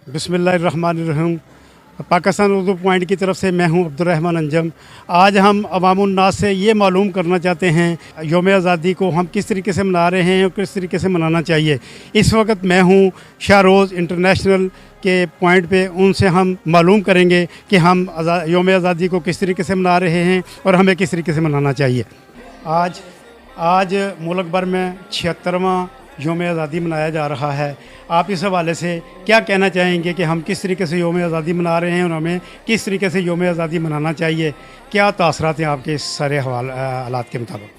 बिस्मिल्लाहिर्रहमानिर्रहीम। पाकिस्तान उर्दू पॉइंट की तरफ से मैं हूं अब्दुर्रहमान अंजम। आज हम अवामुन्नास से ये मालूम करना चाहते हैं यौम आज़ादी को हम किस तरीके से मना रहे हैं और किस तरीके से मनाना चाहिए। इस वक्त मैं हूं शाहरोज़ इंटरनेशनल के पॉइंट पे, उनसे हम मालूम करेंगे कि हम यौम आज़ादी को किस तरीके से मना रहे हैं और हमें किस तरीके से मनाना चाहिए। आज मुल्क भर में 76वां यौम आज़ादी मनाया जा रहा है। आप इस हवाले से क्या कहना चाहेंगे कि हम किस तरीके से यौम आज़ादी मना रहे हैं और हमें किस तरीके से यौम आज़ादी मनाना चाहिए? क्या तासरात हैं आपके इस सारे हालात के मुताबिक?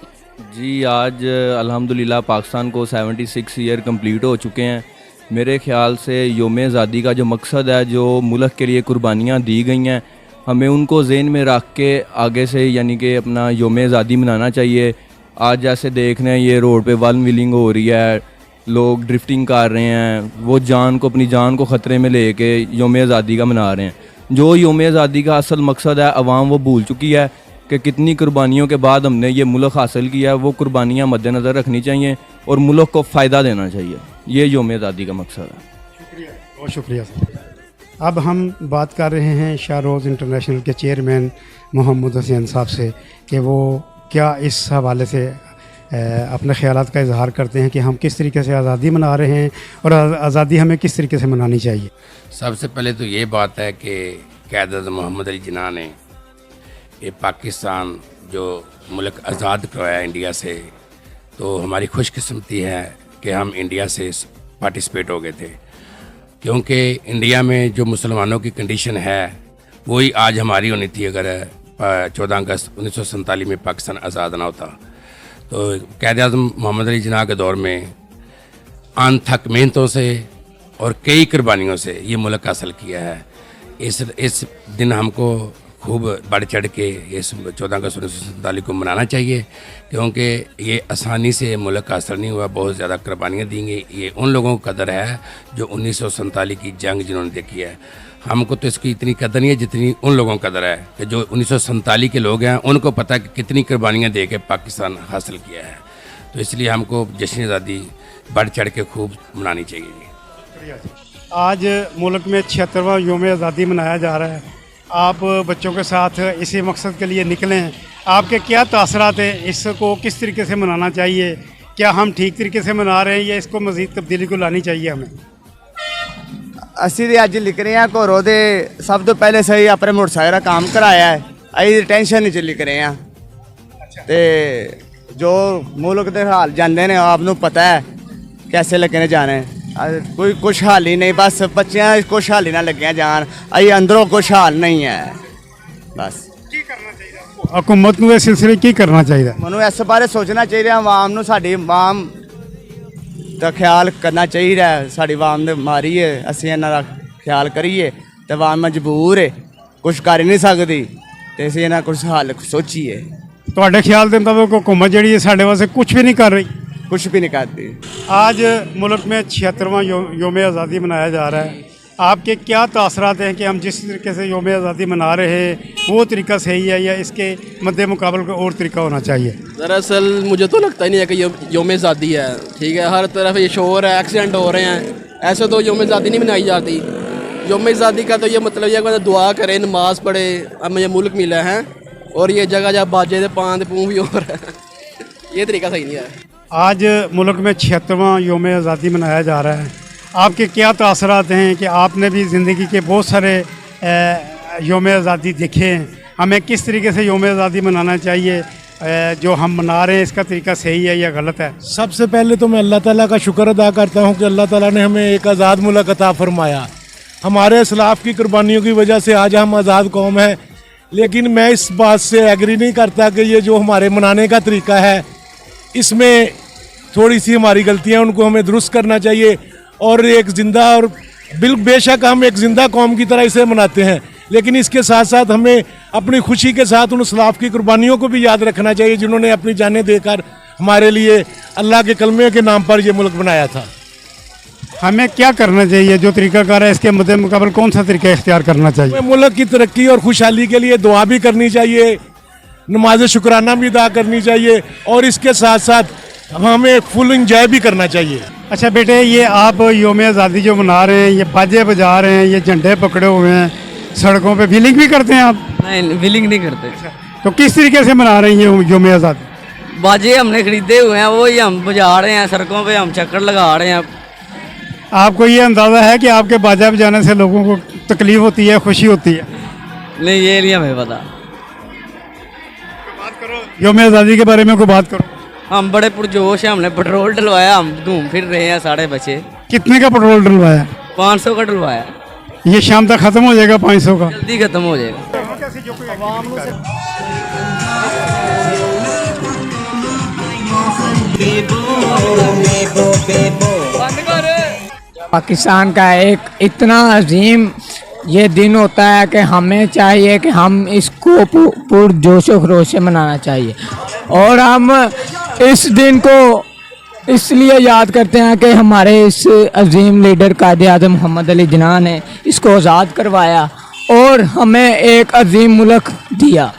जी, आज अल्हम्दुलिल्लाह पाकिस्तान को 76 ईयर कंप्लीट हो चुके हैं। मेरे ख़्याल से यौम आज़ादी का जो मकसद है, जो मुल्क के लिए कुर्बानियाँ दी गई हैं, हमें उनको ज़हन में रख के आगे से यानी कि अपना यौम आज़ादी मनाना चाहिए। आज जैसे देख रहे हैं ये रोड पे वन व्हीलिंग हो रही है, लोग ड्रिफ्टिंग कर रहे हैं, वो अपनी जान को ख़तरे में लेके यौम आज़ादी का मना रहे हैं। जो यौम आज़ादी का असल मकसद है अवाम वो भूल चुकी है कि कितनी कुर्बानियों के बाद हमने ये मुल्क हासिल किया है। वो कुर्बानियाँ मद्देनज़र रखनी चाहिए और मुल्क को फ़ायदा देना चाहिए। ये यौम आज़ादी का मकसद है। शुक्रिया, बहुत शुक्रिया सर। अब हम बात कर रहे हैं शाहरोज़ इंटरनेशनल के चेयरमैन मोहम्मद हुसैन साहब से कि वो क्या इस हवाले से अपने ख़यालात का इजहार करते हैं कि हम किस तरीके से आज़ादी मना रहे हैं और आज़ादी हमें किस तरीके से मनानी चाहिए। सबसे पहले तो ये बात है कि क़यादत मोहम्मद अली जिन्ना ने ये पाकिस्तान जो मुल्क आज़ाद करवाया इंडिया से, तो हमारी खुशकिस्मती है कि हम इंडिया से पार्टिसिपेट हो गए थे, क्योंकि इंडिया में जो मुसलमानों की कंडीशन है वही आज हमारी होनी थी अगर 14 अगस्त 1947 में पाकिस्तान आज़ाद ना होता। तो क़यादत मोहम्मद अली जिन्ना के दौर में अनथक मेहनतों से और कई कुर्बानियों से ये मुल्क हासिल किया है। इस दिन हमको खूब बढ़ चढ़ के इस 14 अगस्त 1947 को मनाना चाहिए, क्योंकि ये आसानी से मुल्क हासिल नहीं हुआ, बहुत ज़्यादा कुर्बानियाँ दी गई। ये उन लोगों को कदर है जो 1947 की जंग जिन्होंने देखी है। हमको तो इसकी इतनी कदर नहीं है जितनी उन लोगों को कदर है कि जो 1947 के लोग हैं, उनको पता है कि कितनी कुर्बानियाँ दे के पाकिस्तान हासिल किया है। तो इसलिए हमको जश्न आज़ादी बढ़ चढ़ के खूब मनानी चाहिए। आज मुल्क में 76वां यौम आज़ादी मनाया जा रहा है। आप बच्चों के साथ इसी मकसद के लिए निकले हैं। आपके क्या तासरात हैं? इसको किस तरीके से मनाना चाहिए? क्या हम ठीक तरीके से मना रहे हैं या इसको मज़ीद तब्दीली को लानी चाहिए हमें? ਅਸੀਂ ਤੇ ਅੱਜ ਲਿਖ ਰਹੇ ਹਾਂ ਘਰੋਂ ਦੇ ਸਭ ਤੋਂ ਪਹਿਲੇ ਸਹੀ ਆਪਣੇ ਮੋਟਰਸਾਈਕਲ ਦਾ ਕੰਮ ਕਰਾਇਆ ਹੈ। ਅਸੀਂ ਟੈਨਸ਼ਨ ਨਹੀਂ ਚ ਲਿਖ ਰਹੇ ਹਾਂ ਤੇ ਜੋ ਮੁਲਕ ਦੇ ਹਾਲ ਜਾਂਦੇ ਨੇ ਆਪ ਨੂੰ ਪਤਾ ਹੈ कैसे लगे ने जाने। कोई खुशहाली नहीं, बस बच्चियां खुशहाली ना लगे जान, अभी अंदरों खुशहाल नहीं है। बस की करना चाहिए हुकूमत को इस सिलसिले की करना चाहिए? मैं इस बारे सोचना चाहिए आवाम नूं, साडी आवाम ਦਾ ख्याल करना चाहिए। साड़ी आवाम ने मारी है, असीं इन्हां दा ख्याल करिए तो आवाम मजबूर है, कुछ कर नहीं सकती, तो असीं इन्हां कुछ हल सोचिए। ਤੁਹਾਡੇ ख्याल के मुताबिक हुकूमत जी साढ़े वास्ते कुछ भी नहीं कर रही? कुछ भी नहीं करती। आज मुल्क में 76वां यौम आज़ादी मनाया जा रहा है। आपके क्या तासरात हैं कि हम जिस तरीके से यौम आज़ादी मना रहे हैं वो तरीका सही है या इसके मद्दे मुकाबले कोई और तरीका होना चाहिए? दरअसल मुझे तो लगता ही नहीं है कि ये यौम आज़ादी है। ठीक है, हर तरफ ये शोर है, एक्सीडेंट हो रहे हैं, ऐसे तो यौम आज़ादी नहीं मनाई जाती। यौम आज़ादी का तो ये मतलब है कि दुआ करें, नमाज़ पढ़े, हमें ये मुल्क मिला है और ये जगह जगह बाजे दे पान दे पूँ भी हो रहा है। ये तरीका सही नहीं है। आज मुल्क में 76वां यौम आज़ादी मनाया जा रहा है। आपके क्या तासरात हैं कि आपने भी ज़िंदगी के बहुत सारे यौम आज़ादी देखे हैं? हमें किस तरीके से यौम आज़ादी मनाना चाहिए? जो हम मना रहे हैं इसका तरीका सही है या गलत है? सबसे पहले तो मैं अल्लाह ताला का शुक्र अदा करता हूँ कि अल्लाह ताला ने हमें एक आज़ाद मुल्क अता फरमाया। हमारे इस्लाफ की कुर्बानियों की वजह से आज हम आज़ाद कौम हैं। लेकिन मैं इस बात से एग्री नहीं करता कि ये जो हमारे मनाने का तरीका है इसमें थोड़ी सी हमारी गलतियाँ, उनको हमें दुरुस्त करना चाहिए। और एक ज़िंदा और बेशक हम एक ज़िंदा कौम की तरह इसे मनाते हैं, लेकिन इसके साथ साथ हमें अपनी खुशी के साथ उन इस्लाफ की कुर्बानियों को भी याद रखना चाहिए जिन्होंने अपनी जानें देकर हमारे लिए अल्लाह के कलमे के नाम पर यह मुल्क बनाया था। हमें क्या करना चाहिए? जो तरीक़ाकार है इसके मद्दे मुकाबले कौन सा तरीका इख्तियार करना चाहिए? मुल्क की तरक्की और खुशहाली के लिए दुआ भी करनी चाहिए, नमाज शुक्राना भी अदा करनी चाहिए और इसके साथ साथ हमें फुल इंजॉय भी करना चाहिए। अच्छा बेटे, ये आप योम आज़ादी जो मना रहे हैं, ये बाजे बजा रहे हैं, ये झंडे पकड़े हुए हैं, सड़कों पे व्हीलिंग भी करते हैं आप? नहीं, व्हीलिंग नहीं करते। तो किस तरीके से मना रहे हैं ये योम आज़ादी? बाजे हमने खरीदे हुए हैं, वो ही हम बजा रहे हैं, सड़कों पे हम चक्कर लगा रहे हैं। आपको ये अंदाज़ा है कि आपके बाजा बजाने से लोगों को तकलीफ होती है, खुशी होती है? नहीं, ये नहीं हमें पता। योम आज़ादी के बारे में कोई बात करो। हम बड़े पुरजोश हैं, हमने पेट्रोल डलवाया, हम घूम फिर रहे हैं सारे बच्चे। कितने का पेट्रोल डलवाया? 500 का डलवाया, ये शाम तक ख़त्म हो जाएगा 500 का? जल्दी खत्म हो जाएगा। पाकिस्तान का एक इतना अजीम ये दिन होता है कि हमें चाहिए कि हम इसको पुरजोश खरोश से मनाना चाहिए। और हम इस दिन को इसलिए याद करते हैं कि हमारे इस अजीम लीडर कायद आज़म मोहम्मद अली जिन्ना ने इसको आज़ाद करवाया और हमें एक अजीम मुल्क दिया।